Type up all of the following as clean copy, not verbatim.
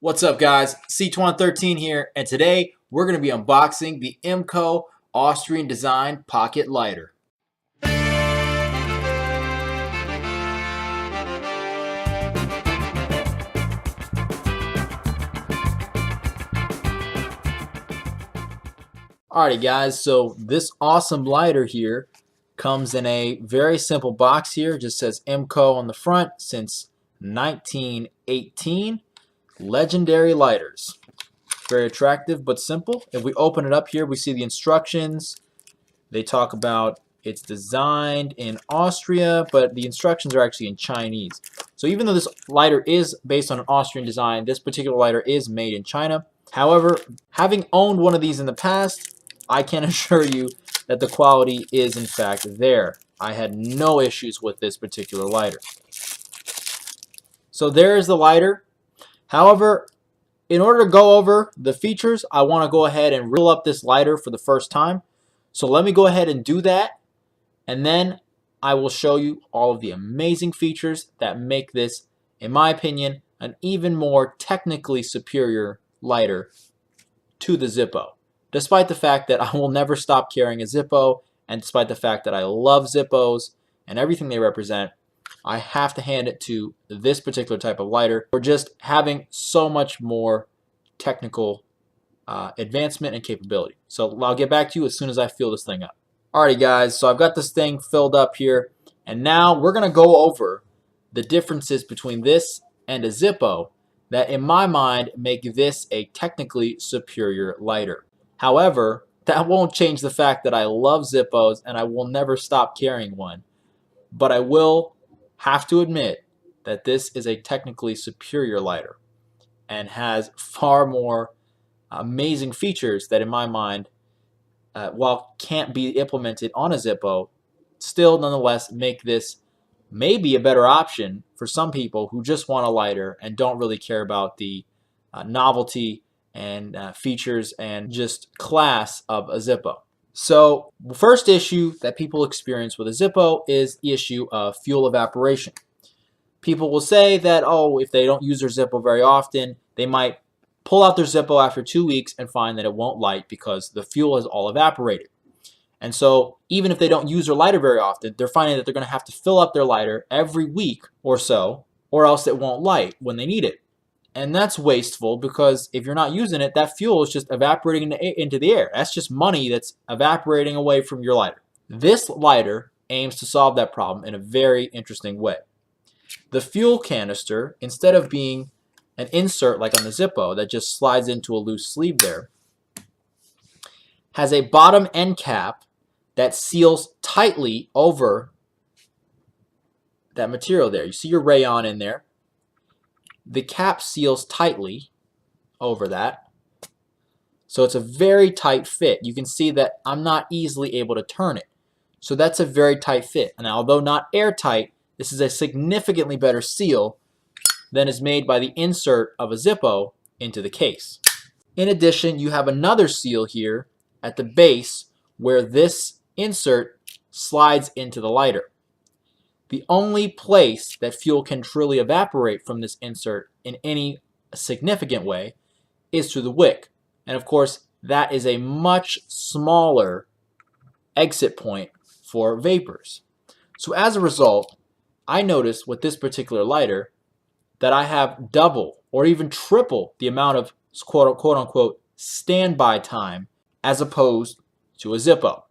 What's up guys, C2113 here, and today we're going to be unboxing the IMCO Austrian-Designed Pocket Lighter. Alrighty guys, so this awesome lighter here comes in a very simple box here. It just says IMCO on the front since 1918. Legendary lighters. Very attractive but simple. If we open it up here, we see the instructions. They talk about it's designed in Austria, but the instructions are actually in Chinese. So even though this lighter is based on an Austrian design, this particular lighter is made in China. However, having owned one of these in the past, I can assure you that the quality is in fact there. I had no issues with this particular lighter. So there's the lighter. However, in order to go over the features, I want to go ahead and reel up this lighter for the first time. So let me go ahead and do that, and then I will show you all of the amazing features that make this, in my opinion, an even more technically superior lighter to the Zippo. Despite the fact that I will never stop carrying a Zippo, and despite the fact that I love Zippos and everything they represent, I have to hand it to this particular type of lighter for just having so much more technical advancement and capability. So I'll get back to you as soon as I fill this thing up. Alrighty guys, so I've got this thing filled up here, and now we're going to go over the differences between this and a Zippo that in my mind make this a technically superior lighter. However, that won't change the fact that I love Zippos and I will never stop carrying one. But I will have to admit that this is a technically superior lighter and has far more amazing features that in my mind, while can't be implemented on a Zippo, still nonetheless make this maybe a better option for some people who just want a lighter and don't really care about the novelty and features and just class of a Zippo. So the first issue that people experience with a Zippo is the issue of fuel evaporation. People will say that, oh, if they don't use their Zippo very often, they might pull out their Zippo after 2 weeks and find that it won't light because the fuel has all evaporated. And so even if they don't use their lighter very often, they're finding that they're going to have to fill up their lighter every week or so, or else it won't light when they need it. And that's wasteful because if you're not using it, that fuel is just evaporating into the air. That's just money that's evaporating away from your lighter. This lighter aims to solve that problem in a very interesting way. The fuel canister, instead of being an insert like on the Zippo that just slides into a loose sleeve there, has a bottom end cap that seals tightly over that material there. You see your rayon in there. The cap seals tightly over that, so it's a very tight fit. You can see that I'm not easily able to turn it, so that's a very tight fit. And although not airtight, this is a significantly better seal than is made by the insert of a Zippo into the case. In addition, you have another seal here at the base where this insert slides into the lighter. The only place that fuel can truly evaporate from this insert in any significant way is through the wick. And of course, that is a much smaller exit point for vapors. So as a result, I noticed with this particular lighter that I have double or even triple the amount of quote unquote standby time as opposed to a Zippo.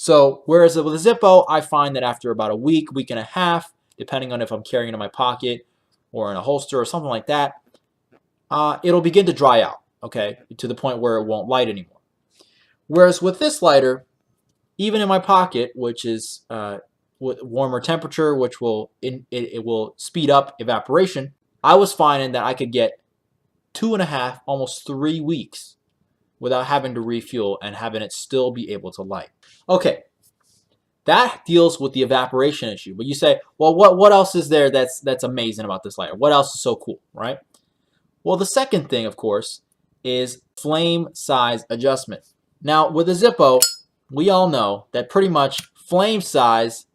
So whereas with a Zippo, I find that after about a week and a half, depending on if I'm carrying it in my pocket or in a holster or something like that, it'll begin to dry out, okay, to the point where it won't light anymore. Whereas with this lighter, even in my pocket, which is with warmer temperature, which will it will speed up evaporation, I was finding that I could get 2.5, almost 3 weeks without having to refuel and having it still be able to light. Okay, that deals with the evaporation issue. But you say, well, what else is there that's amazing about this lighter? What else is so cool, right? Well, the second thing, of course, is flame size adjustment. Now, with a Zippo, we all know that pretty much flame size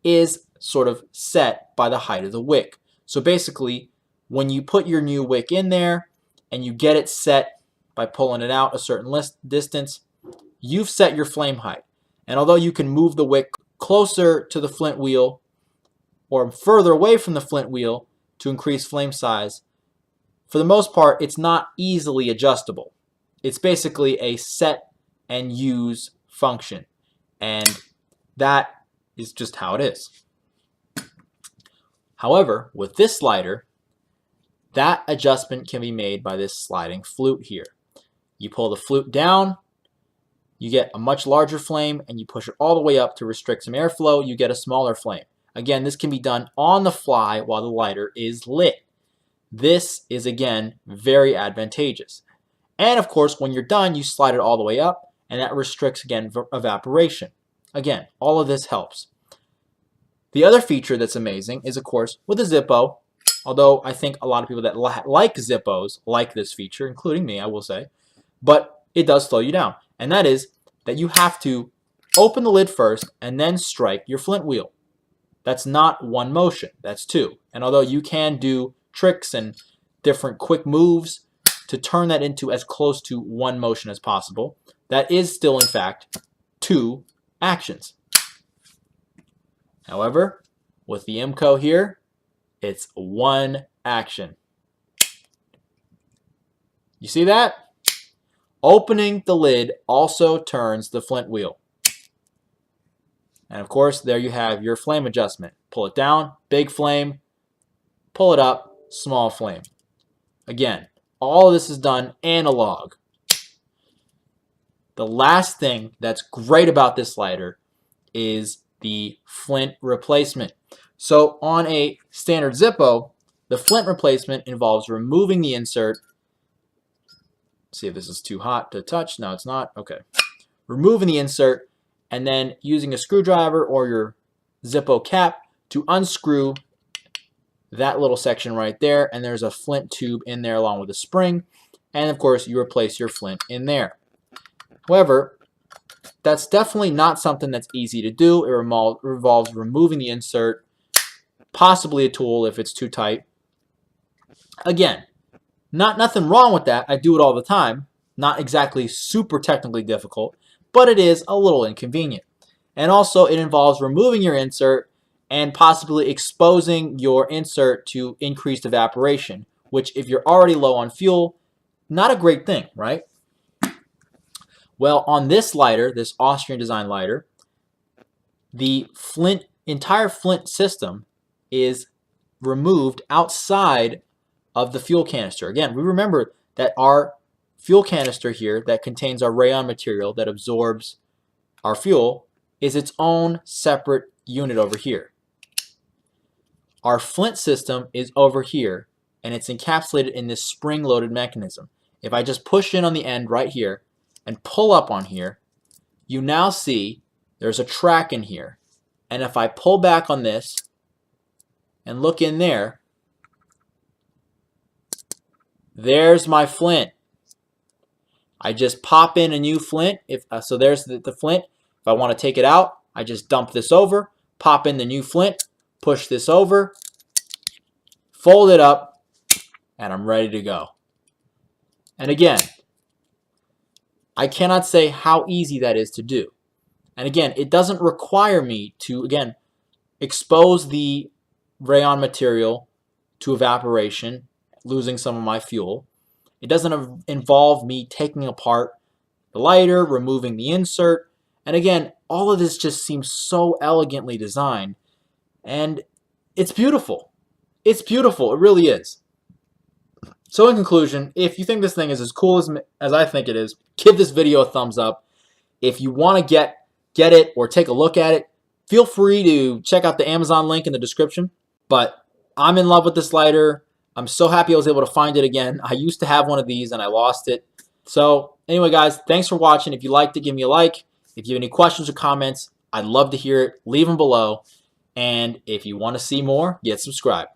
is sort of set by the height of the wick. So basically, when you put your new wick in there and you get it set by pulling it out a certain distance, you've set your flame height. And although you can move the wick closer to the flint wheel or further away from the flint wheel to increase flame size, for the most part, it's not easily adjustable. It's basically a set and use function. And that is just how it is. However, with this slider, that adjustment can be made by this sliding flute here. You pull the flute down, you get a much larger flame, and you push it all the way up to restrict some airflow, you get a smaller flame. Again, this can be done on the fly while the lighter is lit. This is, again, very advantageous. And of course, when you're done, you slide it all the way up, and that restricts, again, evaporation. Again, all of this helps. The other feature that's amazing is, of course, with a Zippo, although I think a lot of people that like Zippos like this feature, including me, I will say, but it does slow you down. And that is that you have to open the lid first and then strike your flint wheel. That's not one motion, that's two. And although you can do tricks and different quick moves to turn that into as close to one motion as possible, that is still, in fact, two actions. However, with the IMCO here, it's one action. You see that? Opening the lid also turns the flint wheel. And of course, there you have your flame adjustment. Pull it down, big flame. Pull it up, small flame. Again, all of this is done analog. The last thing that's great about this slider is the Flint replacement. So on a standard Zippo, the Flint replacement involves removing the insert. See if this is too hot to touch. No, it's not. Okay. Removing the insert and then using a screwdriver or your Zippo cap to unscrew that little section right there. And there's a Flint tube in there along with a spring. And of course, you replace your Flint in there. However, that's definitely not something that's easy to do. It revolves removing the insert, possibly a tool if it's too tight. Again, nothing wrong with that. I do it all the time. Not exactly super technically difficult, but it is a little inconvenient. And also, it involves removing your insert and possibly exposing your insert to increased evaporation, which if you're already low on fuel, not a great thing, right? Well, on this lighter, this Austrian-Designed lighter, the entire Flint system is removed outside of the fuel canister. Again, we remember that our fuel canister here that contains our rayon material that absorbs our fuel is its own separate unit over here. Our Flint system is over here, and it's encapsulated in this spring-loaded mechanism. If I just push in on the end right here, and pull up on here, you now see there's a track in here. And if I pull back on this and look in there, there's my Flint. I just pop in a new Flint. So there's the Flint. If I want to take it out, I just dump this over, pop in the new Flint, push this over, fold it up, and I'm ready to go. And again, I cannot say how easy that is to do. And again, it doesn't require me to, again, expose the rayon material to evaporation, losing some of my fuel. It doesn't involve me taking apart the lighter, removing the insert. And again, all of this just seems so elegantly designed. And it's beautiful. It's beautiful. It really is. So in conclusion, if you think this thing is as cool as I think it is, give this video a thumbs up. If you want to get it or take a look at it, feel free to check out the Amazon link in the description. But I'm in love with this lighter. I'm so happy I was able to find it again. I used to have one of these and I lost it. So anyway, guys, thanks for watching. If you liked it, give me a like. If you have any questions or comments, I'd love to hear it. Leave them below. And if you want to see more, get subscribed.